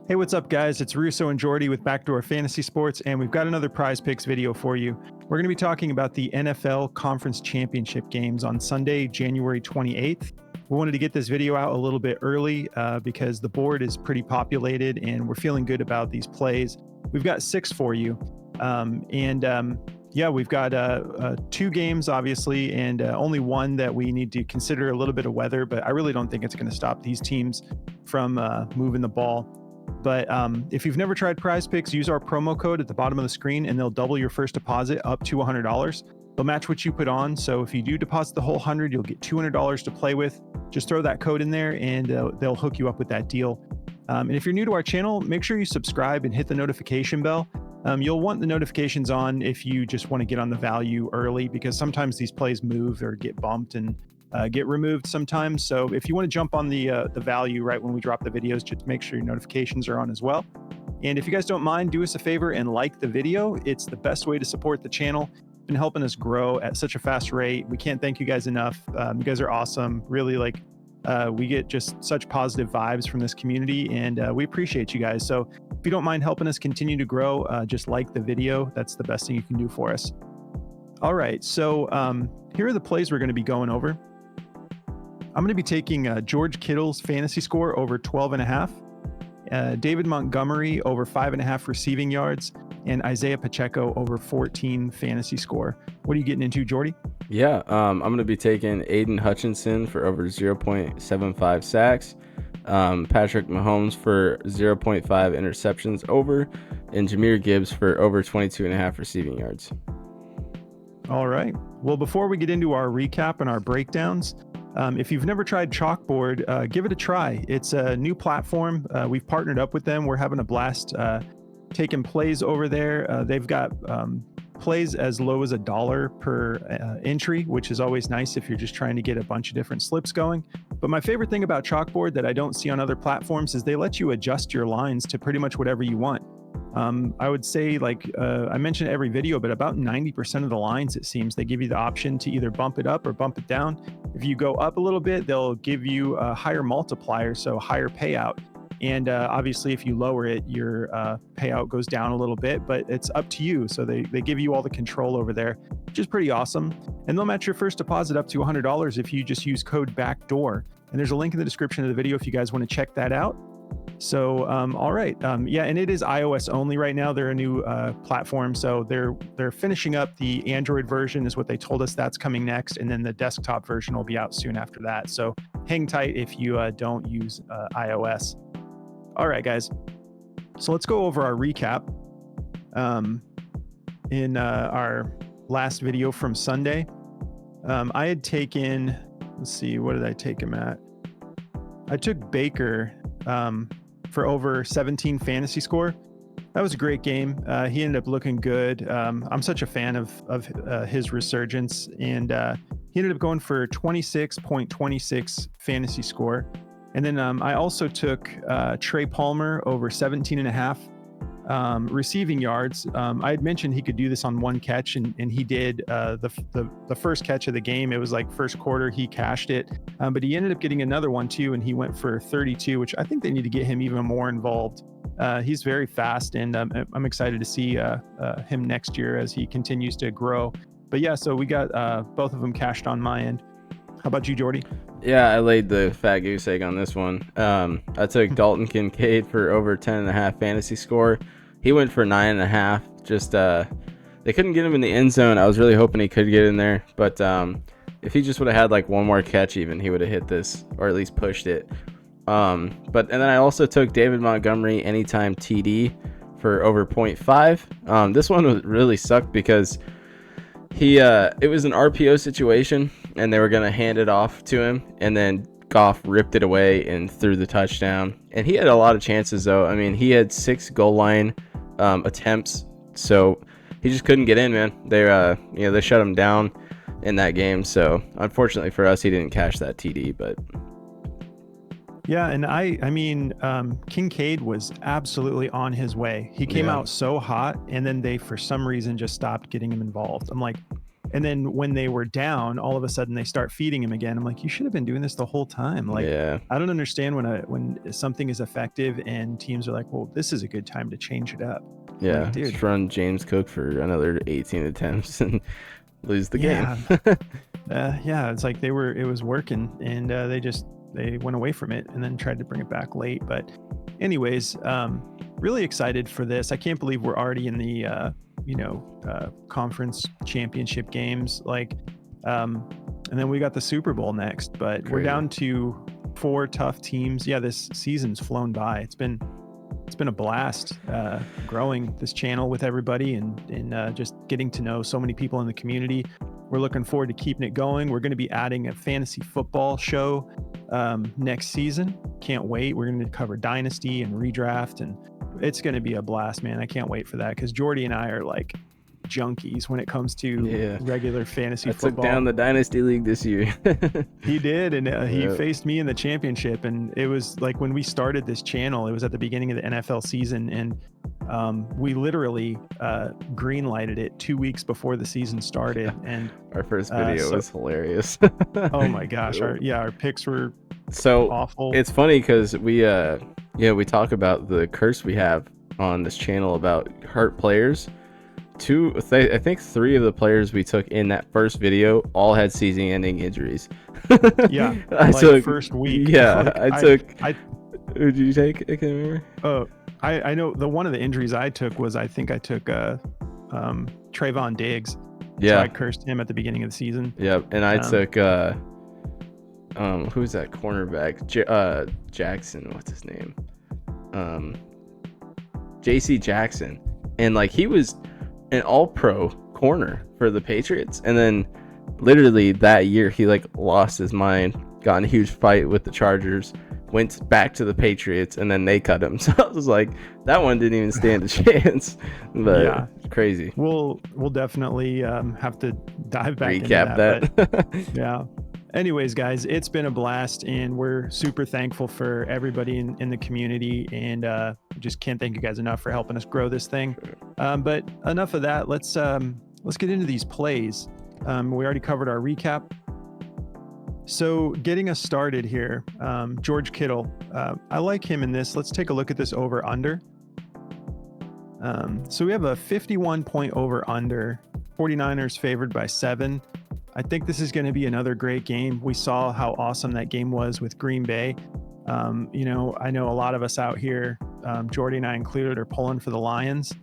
Hey, what's up, guys? It's Russo and Jordy with Backdoor Fantasy Sports, and we've got another Prize Picks video for you. We're going to be talking about the NFL Conference Championship games on Sunday, January 28th. We wanted to get this video out a little bit early because the board is pretty populated and we're feeling good about these plays. We've got 6 for you. We've got 2 games, obviously, and only one that we need to consider a little bit of weather, but I really don't think it's going to stop these teams from moving the ball. But if you've never tried Prize Picks, use our promo code at the bottom of the screen and they'll double your first deposit up to $100. They'll match what you put on. So if you do deposit the whole 100, you'll get $200 to play with. Just throw that code in there and they'll hook you up with that deal. And if you're new to our channel, make sure you subscribe and hit the notification bell. You'll want the notifications on if you just want to get on the value early, because sometimes these plays move or get bumped and get removed sometimes. So if you want to jump on the value right when we drop the videos, just make sure your notifications are on as well. And if you guys don't mind, do us a favor and like the video. It's the best way to support the channel. It's been helping us grow at such a fast rate. We can't thank you guys enough. You guys are awesome. Really, we get just such positive vibes from this community, and we appreciate you guys. So if you don't mind helping us continue to grow, just like the video. That's the best thing you can do for us. All right, so here are the plays we're going to be going over. I'm going to be taking George Kittle's fantasy score over 12.5, David Montgomery over 5.5 receiving yards, and Isaiah Pacheco over 14 fantasy score. What are you getting into, Jordy? Yeah, I'm going to be taking Aiden Hutchinson for over 0.75 sacks, Patrick Mahomes for 0.5 interceptions over, and Jahmyr Gibbs for over 22.5 receiving yards. All right. Well, before we get into our recap and our breakdowns, if you've never tried Chalkboard, give it a try. It's a new platform. We've partnered up with them. We're having a blast taking plays over there. They've got plays as low as $1 per entry, which is always nice if you're just trying to get a bunch of different slips going. But my favorite thing about Chalkboard that I don't see on other platforms is they let you adjust your lines to pretty much whatever you want. I would say, I mentioned every video, but about 90% of the lines, it seems, they give you the option to either bump it up or bump it down. If you go up a little bit, they'll give you a higher multiplier, so higher payout. And obviously, if you lower it, your payout goes down a little bit, but it's up to you. So they give you all the control over there, which is pretty awesome. And they'll match your first deposit up to $100 if you just use code BACKDOOR. And there's a link in the description of the video if you guys want to check that out. So, all right. And it is iOS only right now. They're a new platform. So they're finishing up the Android version is what they told us. That's coming next. And then the desktop version will be out soon after that. So hang tight if you don't use iOS. All right, guys. So let's go over our recap. In our last video from Sunday, I had taken, let's see, what did I take him at? I took Baker for over 17 fantasy score. That was a great game. He ended up looking good. I'm such a fan of his resurgence, and he ended up going for 26.26 fantasy score. And then I also took Trey Palmer over 17.5 receiving yards. I had mentioned he could do this on one catch, and he did. The first catch of the game, it was like first quarter, he cashed it. But he ended up getting another one too, and he went for 32, which I think they need to get him even more involved. He's very fast, and I'm excited to see him next year as he continues to grow. But yeah, so we got both of them cashed on my end. How about you, Jordy? Yeah, I laid the fat goose egg on this one. I took Dalton Kincaid for over 10.5 fantasy score. He went for 9.5. Just they couldn't get him in the end zone. I was really hoping he could get in there, but if he just would have had like one more catch, even he would have hit this or at least pushed it. And then I also took David Montgomery anytime TD for over 0.5. This one was really sucked because it was an RPO situation and they were going to hand it off to him, and then Goff ripped it away and threw the touchdown. And he had a lot of chances though. I mean, he had 6 goal line attempts, so he just couldn't get in, man. They shut him down in that game. So unfortunately for us, he didn't cash that TD, but yeah, and I mean, Kincaid was absolutely on his way. He came out so hot, and then they, for some reason, just stopped getting him involved. I'm like, And then when they were down, all of a sudden they start feeding him again. I'm like, you should have been doing this the whole time. Like, Yeah. I don't understand when something is effective and teams are like, well, this is a good time to change it up. Yeah. Like, dude, Just run James Cook for another 18 attempts and lose the game. Yeah, it's like it was working, and they went away from it and then tried to bring it back late. But anyways, really excited for this. I can't believe we're already in the conference championship games, like, and then we got the Super Bowl next. But Crazy. We're down to 4 tough teams. Yeah, this season's flown by. It's been a blast growing this channel with everybody and just getting to know so many people in the community. We're looking forward to keeping it going. We're going to be adding a fantasy football show next season. Can't wait. We're going to cover Dynasty and Redraft, and it's going to be a blast, man. I can't wait for that because Jordy and I are like junkies when it comes to regular fantasy football. Took down the Dynasty League this year. He did, and he faced me in the championship. And it was like when we started this channel, it was at the beginning of the NFL season, and we literally green lighted it 2 weeks before the season started. And our first video was hilarious. Oh my gosh, our picks were so awful. It's funny because we talk about the curse we have on this channel about hurt players. I think 3 of the players we took in that first video all had season-ending injuries. Yeah, I took first week. Yeah, like, who did you take? I can't remember. Oh, I know one of the injuries I took was I think I took Trayvon Diggs. Yeah, so I cursed him at the beginning of the season. Yep, and I took who's that cornerback? Jackson. What's his name? J.C. Jackson, and like he was an all-pro corner for the Patriots, and then literally that year he like lost his mind, got in a huge fight with the Chargers, went back to the Patriots, and then they cut him. So I was like, that one didn't even stand a chance. But yeah, crazy. We'll definitely have to dive back recap into that. But, yeah. Anyways, guys, it's been a blast, and we're super thankful for everybody in the community, and just can't thank you guys enough for helping us grow this thing. But enough of that. Let's get into these plays. We already covered our recap. So getting us started here, George Kittle. I like him in this. Let's take a look at this over under. So we have a 51 point over under. 49ers favored by 7. I think this is going to be another great game. We saw how awesome that game was with Green Bay. I know a lot of us out here, Jordy and I included, are pulling for the Lions.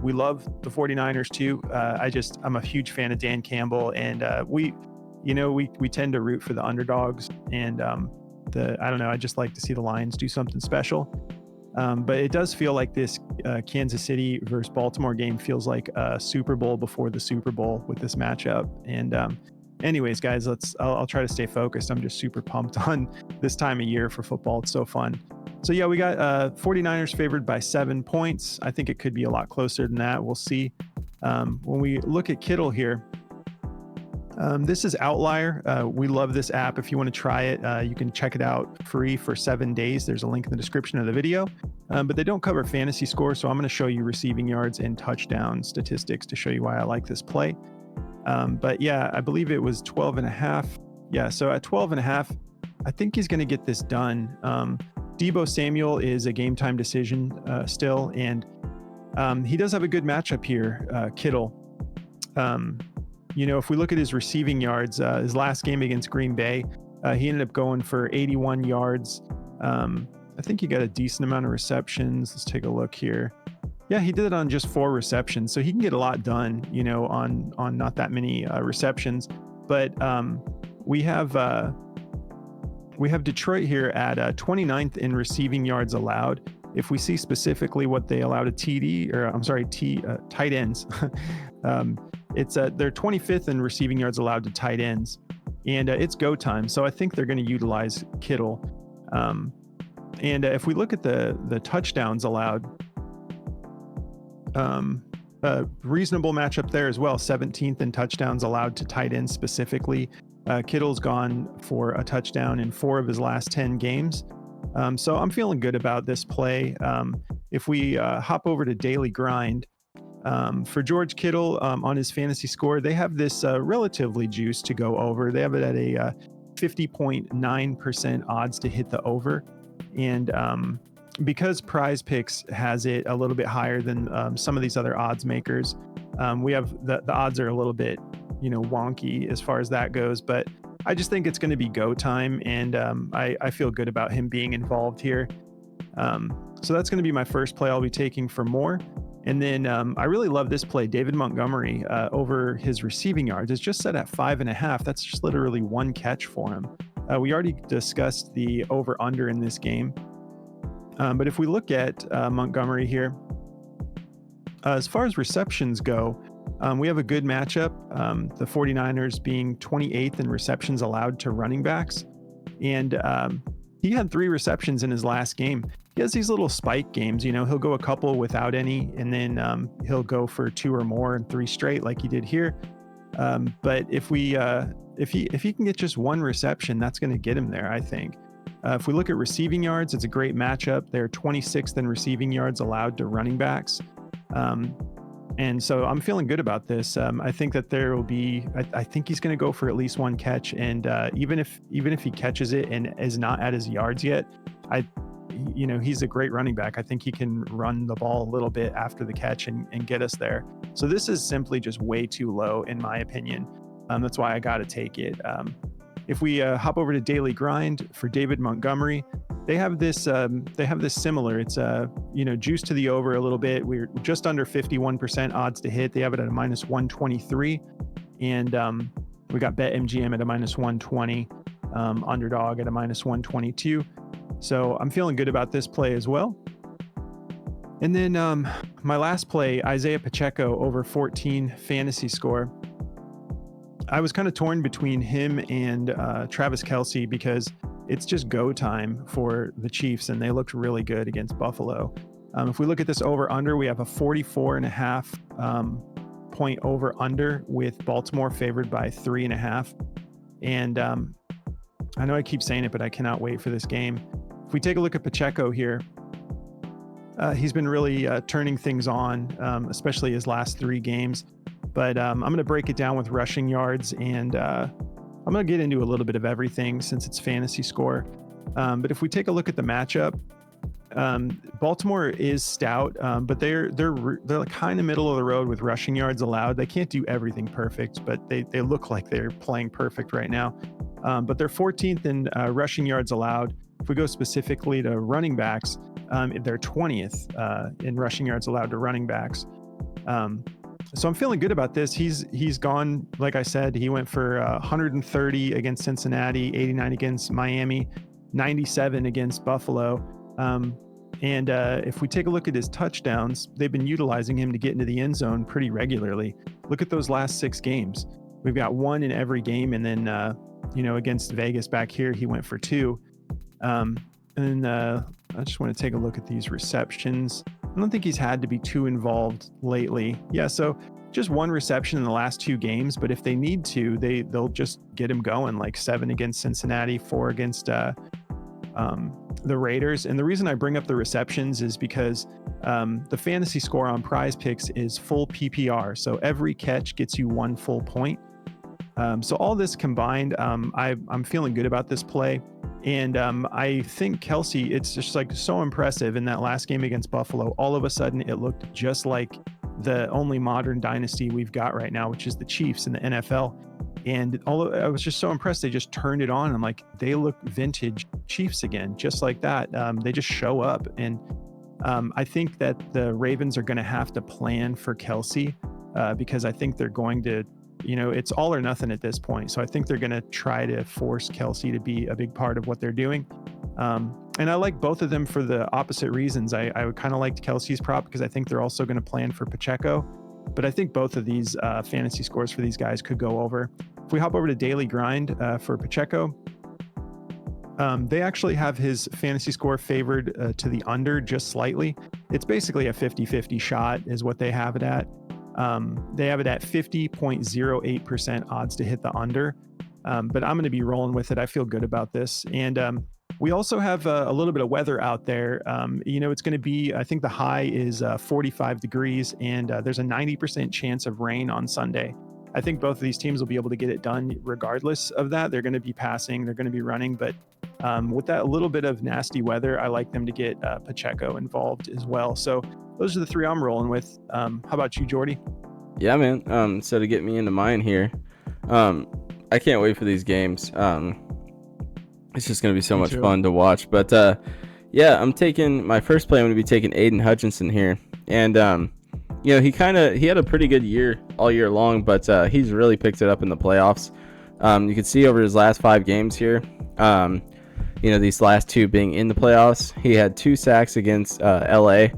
We love the 49ers too. I'm a huge fan of Dan Campbell, and we tend to root for the underdogs. And I just like to see the Lions do something special. But it does feel like this Kansas City versus Baltimore game feels like a Super Bowl before the Super Bowl with this matchup. And anyways, guys, I'll try to stay focused. I'm just super pumped on this time of year for football. It's so fun. So yeah, we got 49ers favored by 7 points. I think it could be a lot closer than that. We'll see. When we look at Kittle here, this is Outlier. We love this app. If you want to try it, you can check it out free for 7 days. There's a link in the description of the video. But they don't cover fantasy score, so I'm going to show you receiving yards and touchdown statistics to show you why I like this play. But yeah, I believe it was 12.5. Yeah, so at 12.5, I think he's going to get this done. Deebo Samuel is a game time decision still, and he does have a good matchup here, Kittle. If we look at his receiving yards, his last game against Green Bay, he ended up going for 81 yards. I think he got a decent amount of receptions. Let's take a look here. Yeah, he did it on just 4 receptions, so he can get a lot done, on not that many receptions. But we have Detroit here at 29th in receiving yards allowed. If we see specifically what they allow to tight ends, they're 25th in receiving yards allowed to tight ends, and it's go time. So I think they're going to utilize Kittle. And if we look at the touchdowns allowed, reasonable matchup there as well. 17th in touchdowns allowed to tight ends specifically. Kittle's gone for a touchdown in 4 of his last 10 games. So I'm feeling good about this play. If we hop over to Daily Grind, For George Kittle on his fantasy score, they have this relatively juice to go over. They have it at a 50.9% odds to hit the over. And because Prize Picks has it a little bit higher than some of these other odds makers, we have the odds are a little bit, wonky as far as that goes. But I just think it's going to be go time, and I feel good about him being involved here. So that's going to be my first play I'll be taking for more. And then I really love this play. David Montgomery over his receiving yards is just set at 5.5. That's just literally one catch for him. We already discussed the over-under in this game. But if we look at Montgomery here, as far as receptions go, we have a good matchup. The 49ers being 28th in receptions allowed to running backs. And he had 3 receptions in his last game. He has these little spike games, he'll go a couple without any, and then he'll go for 2 or more and 3 straight like he did here. But if he can get just 1 reception, that's going to get him there, I think. If we look at receiving yards, it's a great matchup. They're 26th in receiving yards allowed to running backs. And so I'm feeling good about this. I think that there will be, I think he's going to go for at least 1 catch. And even if he catches it and is not at his yards yet, he's a great running back. I think he can run the ball a little bit after the catch and get us there. So this is simply just way too low, in my opinion. That's why I got to take it. If we hop over to Daily Grind for David Montgomery, they have this similar. It's juice to the over a little bit. We're just under 51% odds to hit. They have it at a -123, and we got BetMGM at a -120, underdog at a -122. So I'm feeling good about this play as well. And then my last play, Isaiah Pacheco over 14 fantasy score. I was kind of torn between him and Travis Kelce because it's just go time for the Chiefs, and they looked really good against Buffalo. If we look at this over-under, we have a 44.5 point over-under with Baltimore favored by 3.5. And I know I keep saying it, but I cannot wait for this game. If we take a look at Pacheco here, he's been really turning things on, especially his last 3 games. But I'm going to break it down with rushing yards, and I'm going to get into a little bit of everything since it's fantasy score. But if we take a look at the matchup, Baltimore is stout, but they're kind of middle of the road with rushing yards allowed. They can't do everything perfect, but they look like they're playing perfect right now. But they're 14th in rushing yards allowed. If we go specifically to running backs, they're 20th in rushing yards allowed to running backs. So I'm feeling good about this. He's gone, like I said, he went for 130 against Cincinnati, 89 against Miami, 97 against Buffalo. And if we take a look at his touchdowns, they've been utilizing him to get into the end zone pretty regularly. Look at those last 6 games. We've got 1 in every game. And then, against Vegas back here, he went for 2. And then I just want to take a look at these receptions. I don't think he's had to be too involved lately. Yeah, so just 1 reception in the last 2 games, but if they need to, they'll just get him going, like 7 against Cincinnati, 4 against the Raiders. And the reason I bring up the receptions is because the fantasy score on Prize Picks is full PPR. So every catch gets you 1 full point. So all this combined, I'm feeling good about this play. And I think Kelce, it's just like so impressive in that last game against Buffalo. All of a sudden, it looked just like the only modern dynasty we've got right now, which is the Chiefs in the NFL. And I was just so impressed. They just turned it on. I'm like, they look vintage Chiefs again, just like that. They just show up. And I think that the Ravens are going to have to plan for Kelce because I think they're going to, it's all or nothing at this point. So I think they're going to try to force Kelce to be a big part of what they're doing. And I like both of them for the opposite reasons. I kind of liked Kelce's prop because I think they're also going to plan for Pacheco. But I think both of these fantasy scores for these guys could go over. If we hop over to Daily Grind for Pacheco, they actually have his fantasy score favored to the under just slightly. It's basically a 50-50 shot is what they have it at. They have it at 50.08% odds to hit the under. But I'm going to be rolling with it. I feel good about this. And We also have a little bit of weather out there. It's going to be, I think the high is 45 degrees, and there's a 90% chance of rain on Sunday. I think both of these teams will be able to get it done regardless of that. They're going to be passing, they're going to be running, but with that little bit of nasty weather, I like them to get Pacheco involved as well. So those are the three I'm rolling with. How about you, Jordy? Yeah, man. So to get me into mine here, I can't wait for these games. It's just gonna be so much fun to watch. But yeah, I'm taking my first play. I'm gonna be taking Aiden Hutchinson here, and he had a pretty good year all year long, but he's really picked it up in the playoffs. You can see over his last 5 games here. These last 2 being in the playoffs, he had 2 sacks against LA,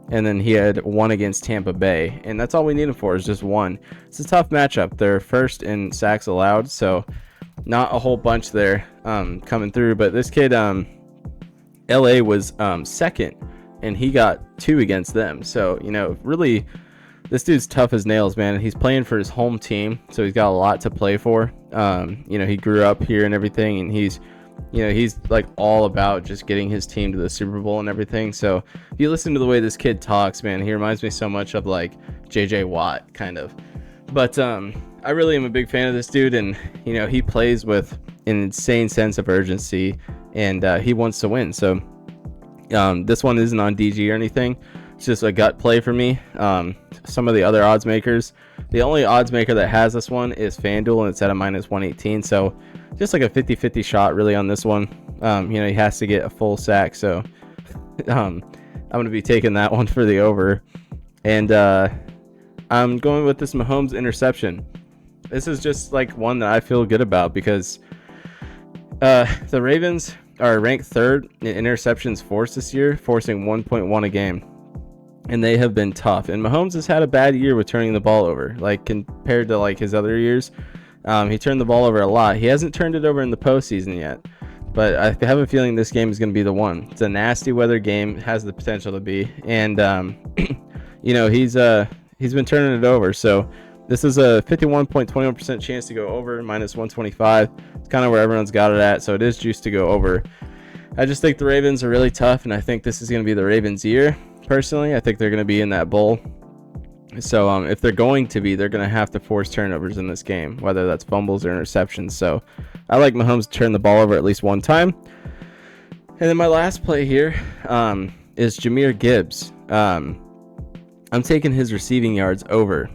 and then he had 1 against Tampa Bay, and that's all we need him for, is just 1. It's a tough matchup. They're first in sacks allowed, so not a whole bunch there coming through. But this kid, LA was second, and he got 2 against them. So really, this dude's tough as nails, man. He's playing for his home team, so he's got a lot to play for. He grew up here and everything, and he's like all about just getting his team to the Super Bowl and everything. So if you listen to the way this kid talks, man, he reminds me so much of like JJ Watt kind of. But I really am a big fan of this dude, and he plays with an insane sense of urgency, and he wants to win. So this one isn't on DG or anything. It's just a gut play for me. Some of the other odds makers, the only odds maker that has this one is FanDuel, and it's at a -118. So just like a 50-50 shot really on this one. He has to get a full sack, so I'm going to be taking that one for the over. And I'm going with this Mahomes interception. This is just like one that I feel good about because the Ravens are ranked 3rd in interceptions forced this year, forcing 1.1 a game. And they have been tough. And Mahomes has had a bad year with turning the ball over, like compared to like his other years. He turned the ball over a lot. He hasn't turned it over in the postseason yet, but I have a feeling this game is going to be the one. It's a nasty weather game, has the potential to be, and he's been turning it over. So this is a 51.21% chance to go over, -125. It's kind of where everyone's got it at, so it is juiced to go over. I just think the Ravens are really tough, and I think this is going to be the Ravens' year. Personally, I think they're going to be in that bowl. So if they're going to be, they're going to have to force turnovers in this game, whether that's fumbles or interceptions. So I like Mahomes to turn the ball over at least one time. And then my last play here is Jahmyr Gibbs. I'm taking his receiving yards over.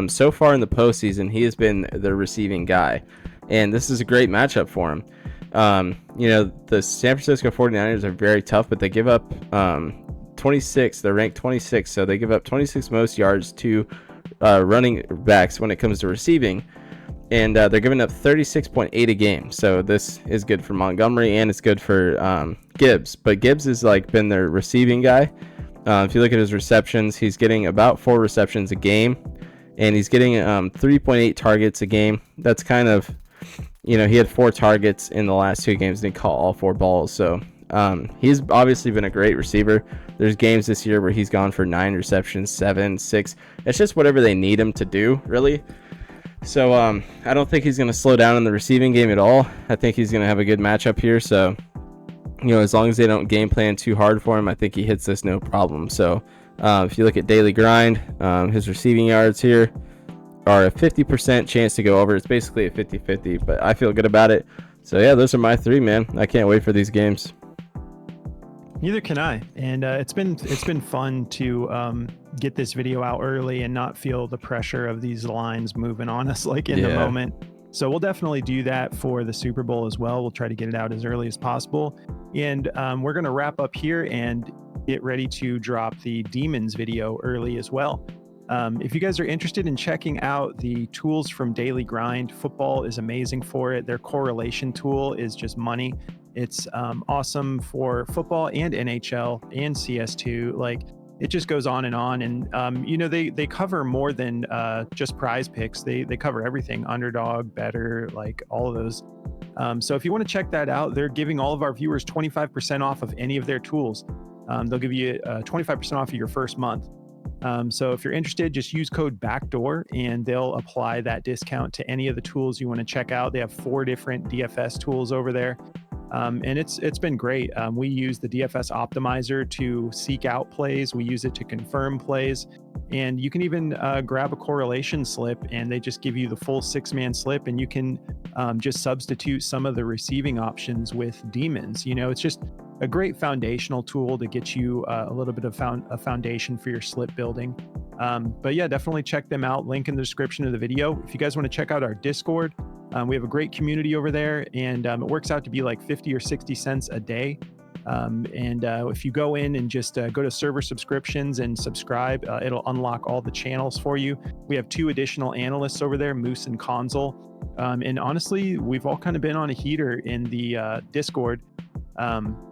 So far in the postseason, he has been the receiving guy, and this is a great matchup for him. The San Francisco 49ers are very tough, but they give up 26. They're ranked 26, so they give up 26 most yards to running backs when it comes to receiving, and they're giving up 36.8 a game. So this is good for Montgomery, and it's good for Gibbs. But Gibbs has like been their receiving guy. If you look at his receptions, he's getting about 4 receptions a game, and he's getting 3.8 targets a game. That's kind of, he had 4 targets in the last 2 games, and he caught all 4 balls. So he's obviously been a great receiver. There's games this year where he's gone for 9 receptions, 7, 6. It's just whatever they need him to do, really. So I don't think he's going to slow down in the receiving game at all. I think he's going to have a good matchup here. So, as long as they don't game plan too hard for him, I think he hits this no problem. So if you look at Daily Grind, his receiving yards here are a 50% chance to go over. It's basically a 50-50, but I feel good about it. So yeah, those are my 3, man. I can't wait for these games. Neither can I, and it's been fun to get this video out early and not feel the pressure of these lines moving on us like in the moment. So we'll definitely do that for the Super Bowl as well. We'll try to get it out as early as possible, and we're going to wrap up here and get ready to drop the Demons video early as well. If you guys are interested in checking out the tools from Daily Grind, football is amazing for it. Their correlation tool is just money. It's awesome for football and NHL and CS2. Like, it just goes on. And they cover more than just prize picks. They cover everything: underdog, better, like all of those. So if you want to check that out, they're giving all of our viewers 25% off of any of their tools. They'll give you 25% off of your first month. So if you're interested, just use code BACKDOOR and they'll apply that discount to any of the tools you want to check out. They have 4 different DFS tools over there. And it's been great. We use the DFS optimizer to seek out plays. We use it to confirm plays, and you can even grab a correlation slip, and they just give you the full 6-man slip, and you can just substitute some of the receiving options with demons. It's just a great foundational tool to get you a little bit of a foundation for your slip building. But yeah, definitely check them out. Link in the description of the video. If you guys want to check out our Discord, we have a great community over there, and it works out to be like 50 or 60 cents a day. If you go in and just go to server subscriptions and subscribe, it'll unlock all the channels for you. We have 2 additional analysts over there, Moose and Consul. And honestly, we've all kind of been on a heater in the Discord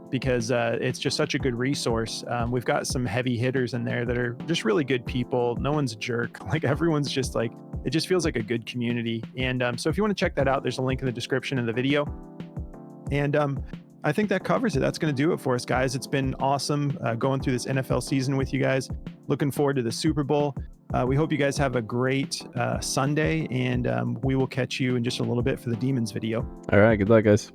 because it's just such a good resource. We've got some heavy hitters in there that are just really good people. No one's a jerk. Like, everyone's just like, it just feels like a good community. And so if you want to check that out, there's a link in the description of the video. And I think that covers it. That's going to do it for us, guys. It's been awesome going through this NFL season with you guys. Looking forward to the Super Bowl. We hope you guys have a great Sunday, and we will catch you in just a little bit for the Demons video. All right. Good luck, guys.